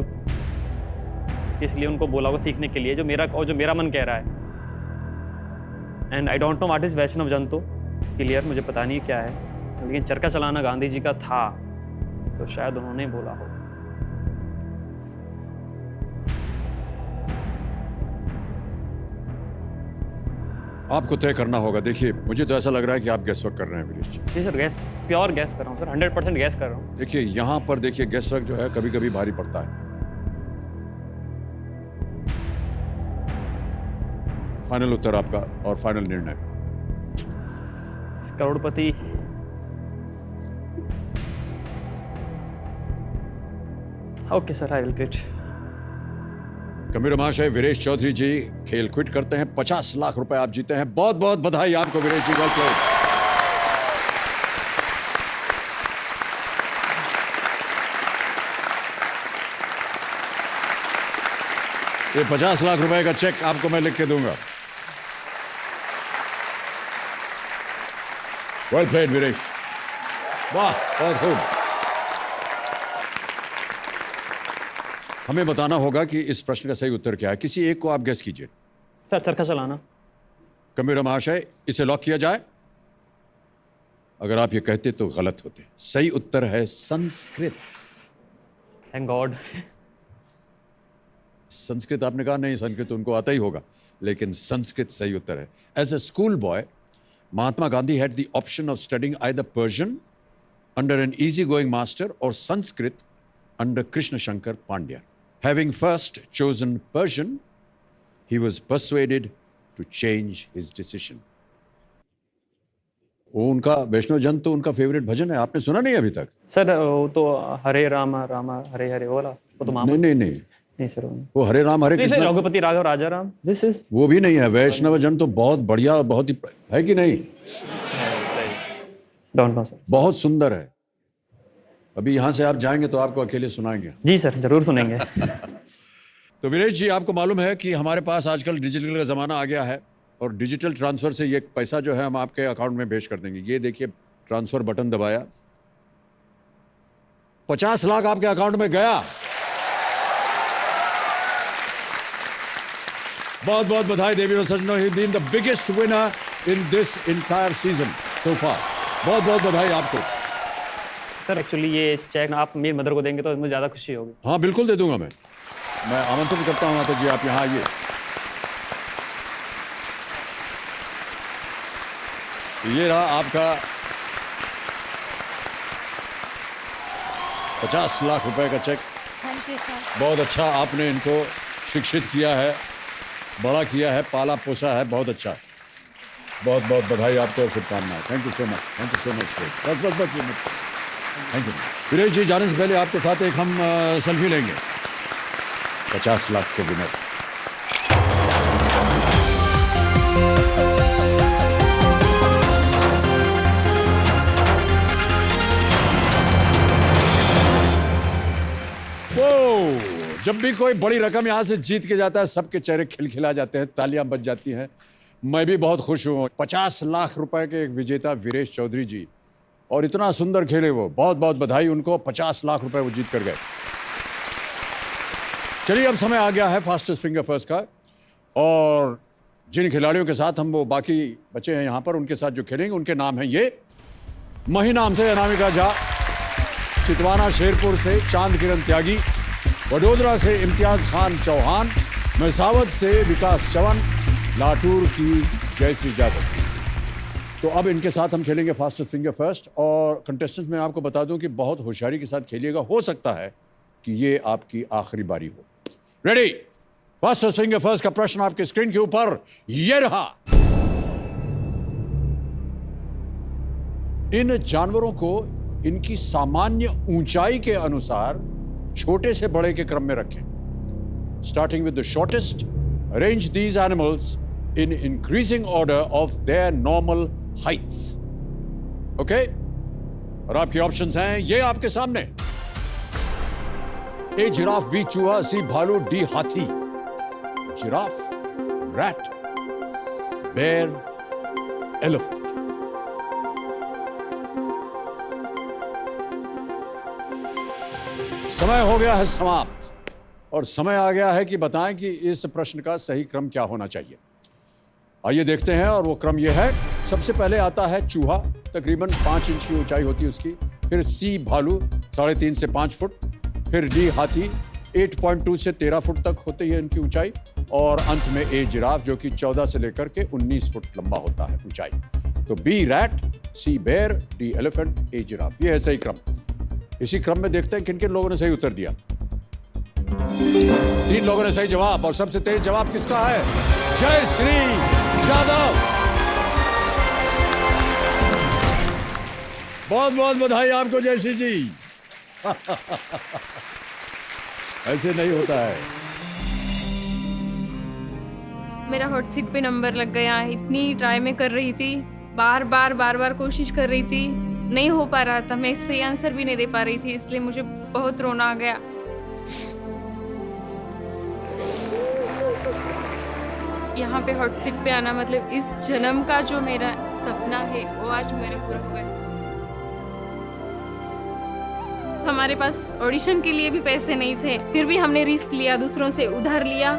इसलिए उनको बोला होगा सीखने के लिए, जो मेरा मन कह रहा है। And I don't know what is Vaishnav Jantu, clear मुझे पता नहीं क्या है। लेकिन चरखा चलाना गांधी जी का था, तो शायद उन्होंने बोला हो। आपको तय करना होगा। देखिए मुझे तो ऐसा लग रहा है कि आप गैस वर्क कर रहे हैं वीरेश जी। जी सर, गैस प्योर गैस कर रहा हूँ सर, 100% गैस कर रहा हूँ। देखिए यहां पर देखिए गैस वर्क जो है कभी कभी भारी पड़ता है। फाइनल उत्तर आपका और फाइनल निर्णय? करोड़पति। Okay sir, I will quit. गंभीर महाशय वीरेश चौधरी जी खेल क्विट करते हैं। 50 लाख रुपए आप जीते हैं। बहुत बहुत बधाई आपको वीरेश जी। Well played. ये 50 लाख रुपए का चेक आपको मैं लिख के दूंगा। वेल प्लेड वीरेश, वाह बहुत खूब। हमें बताना होगा कि इस प्रश्न का सही उत्तर क्या है। किसी एक को आप गेस कीजिए। सर चरखा चलाना। गंभीर महाशय इसे लॉक किया जाए? अगर आप ये कहते तो गलत होते। सही उत्तर है संस्कृत। Thank God. संस्कृत आपने कहा नहीं, संस्कृत उनको आता ही होगा, लेकिन संस्कृत सही उत्तर है। As a school boy Mahatma Gandhi had the option of studying either Persian under an easygoing master, or Sanskrit under Krishna Shankar Pandya? Having first chosen Persian, he was persuaded to change his decision. वो उनका वैष्णव जन तो उनका favourite भजन है, आपने सुना नहीं अभी तक? सर वो तो हरे राम राम हरे हरे वाला, वो तो नहीं नहीं नहीं, नहीं सर वो हरे राम हरे कृष्ण, रघुपति राघव राजा राम, दिस इज वो भी नहीं है। वैष्णव जन तो बहुत बढ़िया, बहुत ही है कि नहीं? Don't know sir. बहुत सुंदर है। अभी यहाँ से आप जाएंगे तो आपको अकेले सुनाएंगे। जी सर, जरूर सुनेंगे। तो वीरेश जी, आपको मालूम है कि हमारे पास आजकल डिजिटल का ज़माना आ गया है और डिजिटल ट्रांसफ़र से ये पैसा जो है हम आपके अकाउंट में भेज कर देंगे। ये देखिए, ट्रांसफ़र बटन दबाया, 50 लाख आपके अकाउंट में गया। बहुत बहुत बधाई देवी सजनों, he been the biggest winner in this entire season so far. बहुत बहुत बधाई आपको। सर एक्चुअली ये चेक आप मेरी मदर को देंगे तो मुझे ज़्यादा खुशी होगी। हाँ बिल्कुल दे दूंगा। मैं आमंत्रित करता हूँ माता जी, आप यहाँ आइए। ये रहा आपका 50 लाख रुपए का चेक। Thank you sir. बहुत अच्छा, आपने इनको शिक्षित किया है, बड़ा किया है, पाला पोसा है, बहुत अच्छा। बहुत बहुत बधाई आपको और शुभकामनाएं। Thank you so much, thank you so much. बस थैंक यू। वीरेश जी, जाने से पहले आपके साथ एक हम सेल्फी लेंगे। 50 लाख के विनर। जब भी कोई बड़ी रकम यहां से जीत के जाता है, सबके चेहरे खिलखिला जाते हैं, तालियां बज जाती हैं। मैं भी बहुत खुश हूं। 50 लाख रुपए के एक विजेता वीरेश चौधरी जी, और इतना सुंदर खेले वो। बहुत बहुत बधाई उनको, 50 लाख रुपए वो जीत कर गए। चलिए, अब समय आ गया है फास्टेस्ट फिंगर फर्स्ट का, और जिन खिलाड़ियों के साथ हम वो बाकी बचे हैं यहाँ पर, उनके साथ जो खेलेंगे उनके नाम हैं ये। मही नाम से अनामिका झा, चितवाना शेरपुर से चांद किरण त्यागी, वडोदरा से इम्तियाज खान चौहान, मैसावत से विकास चवन, लाटूर की जयश्री यादव। तो अब इनके साथ हम खेलेंगे फास्टेस्ट फिंगर फर्स्ट। और कंटेस्टेंट्स, मैं आपको बता दूं कि बहुत होशियारी के साथ खेलिएगा। हो सकता है कि ये आपकी आखिरी बारी हो। रेडी? फास्टेस्ट फिंगर फर्स्ट का प्रश्न आपके स्क्रीन के ऊपर ये रहा। इन जानवरों को इनकी सामान्य ऊंचाई के अनुसार छोटे से बड़े के क्रम में रखें। Starting with the shortest, arrange these animals in increasing order of their normal Heights. Okay? और आपके ऑप्शंस हैं ये आपके सामने। ए जिराफ, बी चूहा, सी भालू, डी हाथी। जिराफ, रैट, बेर, एलिफेंट। समय हो गया है समाप्त, और समय आ गया है कि बताएं कि इस प्रश्न का सही क्रम क्या होना चाहिए। आइए देखते हैं, और वो क्रम ये है। सबसे पहले आता है चूहा, तकरीबन 5 इंच की ऊंचाई होती है उसकी। फिर सी भालू, 3.5 से 5 फुट। फिर डी हाथी, 8.2 से 13 फुट तक होती है इनकी ऊंचाई। और अंत में ए जिराफ, जो कि 14 से लेकर के 19 फुट लंबा होता है ऊंचाई। तो बी रैट, सी बेर, डी एलिफेंट, ए जिराफ। ये है सही क्रम। इसी क्रम में देखते हैं किन किन लोगों ने सही उत्तर दिया। 3 लोगों ने सही जवाब, और सबसे तेज जवाब किसका है? जयश्री यादव। बहुत बहुत बधाई आपको जयश्री जी। ऐसे नहीं होता है। मेरा हॉट सीट पे नंबर लग गया। इतनी ट्राई में कर रही थी, बार बार कोशिश कर रही थी, नहीं हो पा रहा था। मैं सही आंसर भी नहीं दे पा रही थी, इसलिए मुझे बहुत रोना आ गया। यहाँ पे हॉट सीट पे आना मतलब इस जन्म का जो मेरा सपना है वो आज मेरा पूरा हुआ है। हमारे पास ऑडिशन के लिए भी पैसे नहीं थे, फिर भी हमने रिस्क लिया, दूसरों से उधार लिया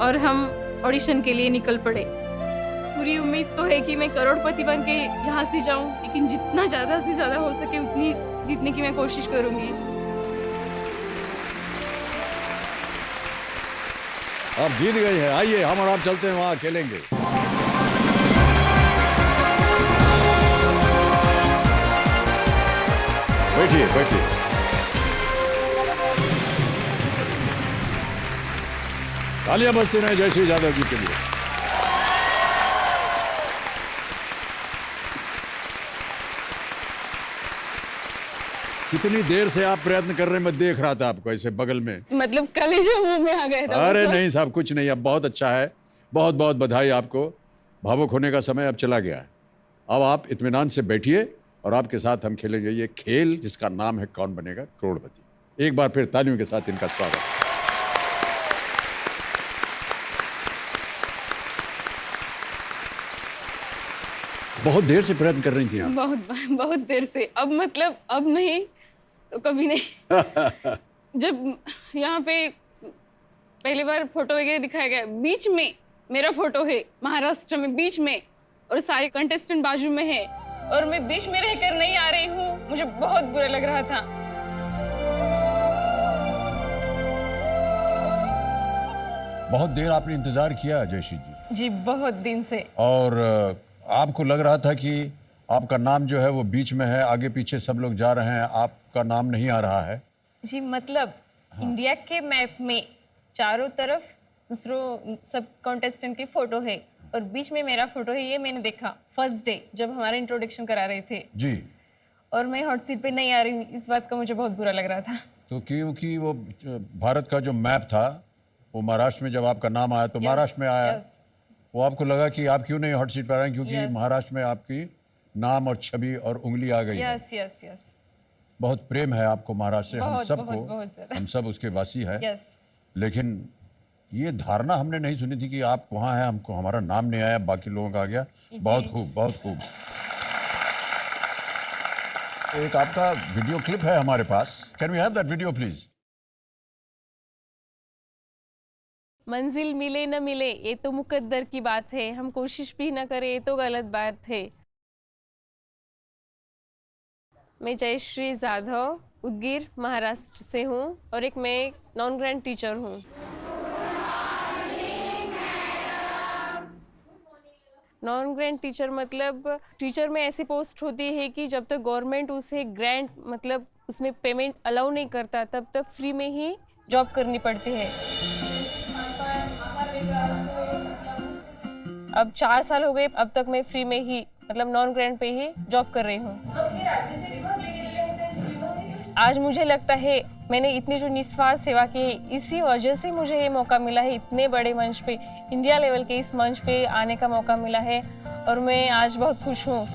और हम ऑडिशन के लिए निकल पड़े। पूरी उम्मीद तो है कि मैं करोड़पति बन के यहाँ से जाऊँ, लेकिन जितना ज़्यादा से ज़्यादा हो सके उतनी जीतने की मैं कोशिश करूँगी। आप जीत गए हैं। आइए हम और आप चलते हैं, वहाँ खेलेंगे। बैठिए बैठिए। तालियां बजती रहें जयश्री यादव जी के लिए। कितनी देर से आप प्रयत्न कर रहे हैं, मैं देख रहा था आपको ऐसे बगल में। मतलब कलेजा मुंह में आ गया था। अरे नहीं साहब, कुछ नहीं, अब बहुत अच्छा है। बहुत बहुत बधाई आपको। भावुक होने का समय अब चला गया है। अब आप इत्मीनान से बैठिए और आपके साथ हम खेलेंगे ये खेल जिसका नाम है कौन बनेगा करोड़पति। एक बार फिर तालियों के साथ इनका स्वागत। बहुत देर से प्रयत्न कर रही थी आप। बहुत देर से। अब मतलब अब नहीं तो कभी नहीं। जब यहाँ पे पहली बार फोटो वगैरह दिखाया गया, बीच में मेरा फोटो है, महाराष्ट्र में बीच में, और सारे कंटेस्टेंट बाजू में है और मैं बीच में रहकर नहीं आ रही हूँ, मुझे बहुत बुरा लग रहा था। बहुत देर आपने इंतजार किया जयश्री जी। जी बहुत दिन से। और आपको लग रहा था कि आपका नाम जो है वो बीच में है, आगे पीछे सब लोग जा रहे हैं, आपका नाम नहीं आ रहा है। जी मतलब इंडिया के मैप में चारों तरफ दूसरों सब कॉन्टेस्टेंट की फोटो है और बीच में मेरा फोटो है। ये मैंने देखा फर्स्ट डे जब हमारा इंट्रोडक्शन करा रहे थे जी। और मैं हॉट सीट पे नहीं आ रही हूँ, इस बात का मुझे बहुत बुरा लग रहा था। तो क्योंकि वो भारत का जो मैप था वो महाराष्ट्र में जब आपका नाम आया तो महाराष्ट्र में आया, वो आपको लगा कि आप क्यों नहीं हॉट सीट पर आए, क्योंकि महाराष्ट्र में आपकी नाम और छवि और उंगली आ गई है। Yes yes yes. बहुत प्रेम है आपको महाराष्ट्र से, हम बहुत, सबको, बहुत, बहुत ज़्यादा। हम सब उसके वासी है। यस। लेकिन ये धारणा हमने नहीं सुनी थी कि आप वहाँ हैं, हमको हमारा नाम नहीं आया, बाकी लोगों का आ गया। बहुत खूब, बहुत खूब। एक आपका वीडियो क्लिप है हमारे पास, can we have that video please? मंजिल मिले न मिले ये तो मुकद्दर की बात है, हम कोशिश भी न करें ये तो गलत बात है। मैं जयश्री जाधव उदगीर महाराष्ट्र से हूँ और मैं नॉन ग्रैंड टीचर हूँ। नॉन ग्रैंड टीचर मतलब टीचर में ऐसी पोस्ट होती है कि जब तक गवर्नमेंट उसे ग्रैंड मतलब उसमें पेमेंट अलाउ नहीं करता तब तक फ्री में ही जॉब करनी पड़ती है। अब 4 साल हो गए, अब तक मैं फ्री में ही मतलब नॉन ग्रैंड पे ही जॉब कर रही हूँ। आज मुझे लगता है मैंने इतनी जो निस्वार्थ सेवा की है, इसी वजह से मुझे ये मौका मिला है, इतने बड़े मंच पे, इंडिया लेवल के इस मंच पे आने का मौका मिला है और मैं आज बहुत खुश हूँ।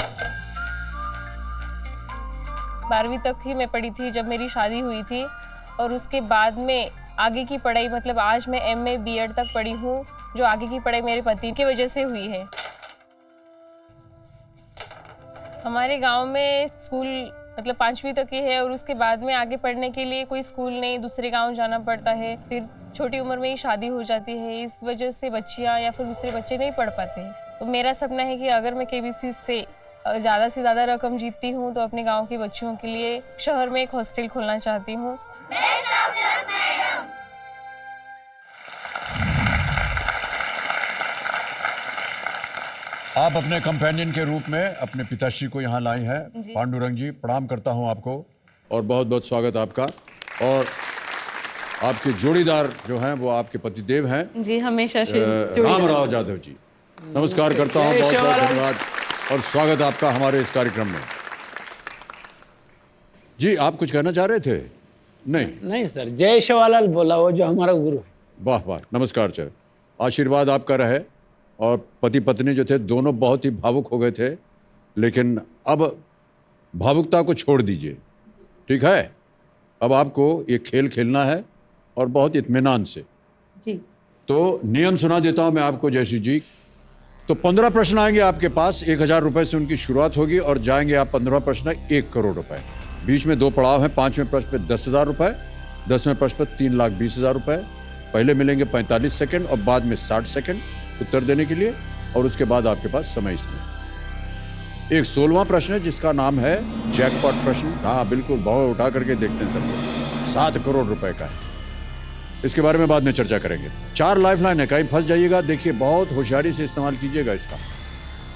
12वीं तक ही मैं पढ़ी थी जब मेरी शादी हुई थी और उसके बाद में आगे की पढ़ाई मतलब आज मैं MA B.Ed तक पढ़ी हूँ, जो आगे की पढ़ाई मेरे पति की वजह से हुई है। हमारे गांव में स्कूल मतलब 5वीं तक ही है और उसके बाद में आगे पढ़ने के लिए कोई स्कूल नहीं, दूसरे गांव जाना पड़ता है, फिर छोटी उम्र में ही शादी हो जाती है, इस वजह से बच्चियां या फिर दूसरे बच्चे नहीं पढ़ पाते। तो मेरा सपना है कि अगर मैं KBC से ज़्यादा से ज़्यादा रकम जीतती हूँ तो अपने गाँव के बच्चों के लिए शहर में एक हॉस्टल खोलना चाहती हूँ। आप अपने कंपेनियन के रूप में अपने पिताश्री को यहाँ लाई हैं। पांडुरंग जी, प्रणाम करता हूँ आपको और बहुत बहुत स्वागत आपका। और आपके जोड़ीदार जो हैं वो आपके पतिदेव हैं जी, हमेशा रामराव जाधव जी। नमस्कार करता हूँ, बहुत बहुत धन्यवाद और स्वागत आपका हमारे इस कार्यक्रम में। जी, आप कुछ कहना चाह रहे थे? नहीं सर, जय शिवालाल बोला, वो जो हमारा गुरु है। वाह वाह, नमस्कार सर, आशीर्वाद आपका रहे। और पति पत्नी जो थे दोनों बहुत ही भावुक हो गए थे, लेकिन अब भावुकता को छोड़ दीजिए, ठीक है? अब आपको ये खेल खेलना है और बहुत इत्मीनान से। जी। तो नियम सुना देता हूँ मैं आपको जयश्री जी। तो 15 प्रश्न आएंगे आपके पास, 1000 रुपये से उनकी शुरुआत होगी और जाएंगे आप 15 प्रश्न 1 करोड़ रुपए। बीच में 2 पड़ाव हैं, 5वें प्रश्न पे 10,000 रुपये, 10वें प्रश्न पे 3,20,000 रुपये। पहले मिलेंगे 45 सेकंड और बाद में 60 सेकंड उत्तर देने के लिए, और उसके बाद आपके पास समय इसमें। एक 16वां प्रश्न है जिसका नाम है जैकपॉट प्रश्न। हाँ बिल्कुल, बहुत उठा करके देखते हैं सब लोग, 7 करोड़ रुपए का है। इसके बारे में बाद में चर्चा करेंगे। 4 लाइफलाइन है, कहीं फंस जाइएगा, देखिए बहुत होशियारी से इस्तेमाल कीजिएगा इसका।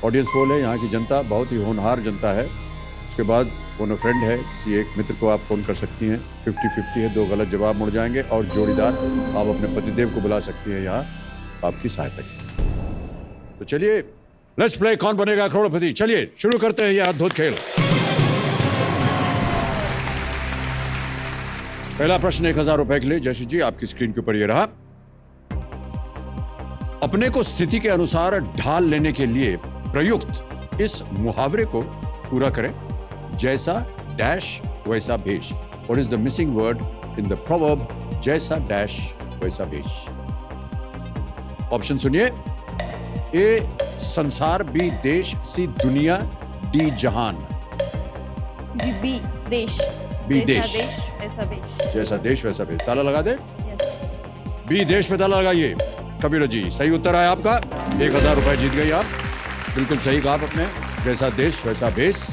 ऑडियंस पोल है, यहाँ की जनता बहुत ही होनहार जनता है। उसके बाद फोन फ्रेंड है, किसी एक मित्र को आप फ़ोन कर सकती हैं। 50-50 है, 2 गलत जवाब मुड़ जाएंगे और जोड़ीदार आप अपने पतिदेव को बुला सकती हैं यहाँ आपकी सहायता के लिए। तो चलिए लेट्स प्ले कौन बनेगा करोड़पति। चलिए शुरू करते हैं ये अद्भुत खेल। पहला प्रश्न 1000 रुपए के लिए। जयश्री जी आपकी स्क्रीन के ऊपर ये रहा। अपने को स्थिति के अनुसार ढाल लेने के लिए प्रयुक्त इस मुहावरे को पूरा करें। जैसा डैश वैसा भेष। What is the missing word in the proverb जैसा डैश वैसा भेष? ऑप्शन सुनिए। ए संसार, बी देश, सी दुनिया, डी जहान। जी बी देश। बी जैसा देश। देश वैसा भेष। जैसा देश वैसा भेष। ताला लगा दे। यस। बी देश पे ताला लगाइए। कबीर जी सही उत्तर है आपका। 1000 रुपए जीत गई आप। बिल्कुल सही कहा आपने, जैसा देश वैसा भेष।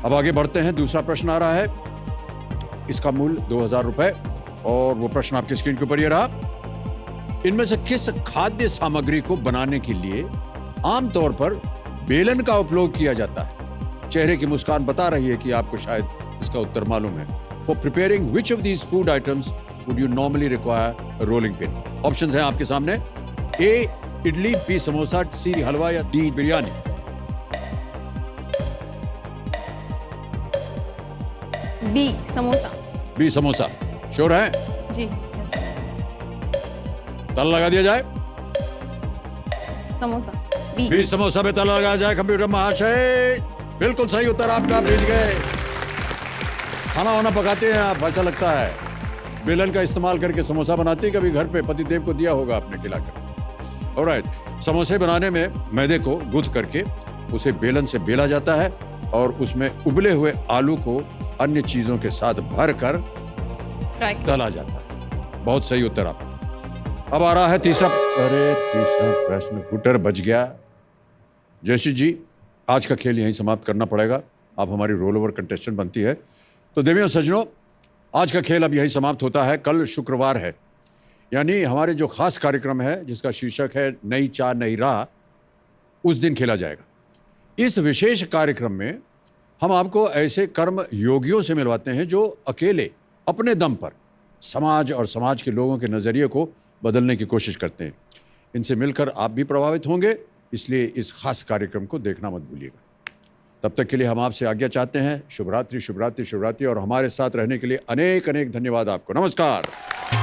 अब आगे बढ़ते हैं। दूसरा प्रश्न आ रहा है, इसका मूल्य 2000 रुपए और वो प्रश्न आपकी स्क्रीन के ऊपर ये रहा। इनमें से किस खाद्य सामग्री को बनाने के लिए आमतौर पर बेलन का उपयोग किया जाता है? चेहरे की मुस्कान बता रही है कि आपको शायद इसका उत्तर मालूम है। For preparing which of these food items would you normally require rolling pin? Options हैं आपके सामने। A idli, B samosa, C halwa या D biryani. B samosa. B samosa. Sure है? जी यस। ताला लगा दिया जाए। समोसा। बी। बी समोसा पे ताला लगाया जाए। कंप्यूटर महाशय बिल्कुल सही उत्तर आपका। जीत गए। खाना वाना पकाते हैं आप, ऐसा लगता है बेलन का इस्तेमाल करके समोसा बनाते हैं। कभी घर पे पतिदेव को दिया होगा आपने खिलाकर। ऑलराइट, समोसे बनाने में मैदे को गुथ करके उसे बेलन से बेला जाता है और उसमें उबले हुए आलू को अन्य चीजों के साथ भर कर फ्राई। तला जाता है। बहुत सही उत्तर आपका। अब आ रहा है तीसरा प्रश्न। हुटर बच गया। जयश्री जी आज का खेल यहीं समाप्त करना पड़ेगा। आप हमारी रोल ओवर कंटेस्टेंट बनती है। तो देवियों सज्जनों, आज का खेल अब यहीं समाप्त होता है। कल शुक्रवार है, यानी हमारे जो खास कार्यक्रम है जिसका शीर्षक है नई चाह नई राह, उस दिन खेला जाएगा। इस विशेष कार्यक्रम में हम आपको ऐसे कर्म योगियों से मिलवाते हैं जो अकेले अपने दम पर समाज और समाज के लोगों के नज़रिए को बदलने की कोशिश करते हैं। इनसे मिलकर आप भी प्रभावित होंगे, इसलिए इस खास कार्यक्रम को देखना मत भूलिएगा। तब तक के लिए हम आपसे आज्ञा चाहते हैं। शुभ रात्रि, शुभ रात्रि, शुभ रात्रि और हमारे साथ रहने के लिए अनेक अनेक धन्यवाद आपको। नमस्कार।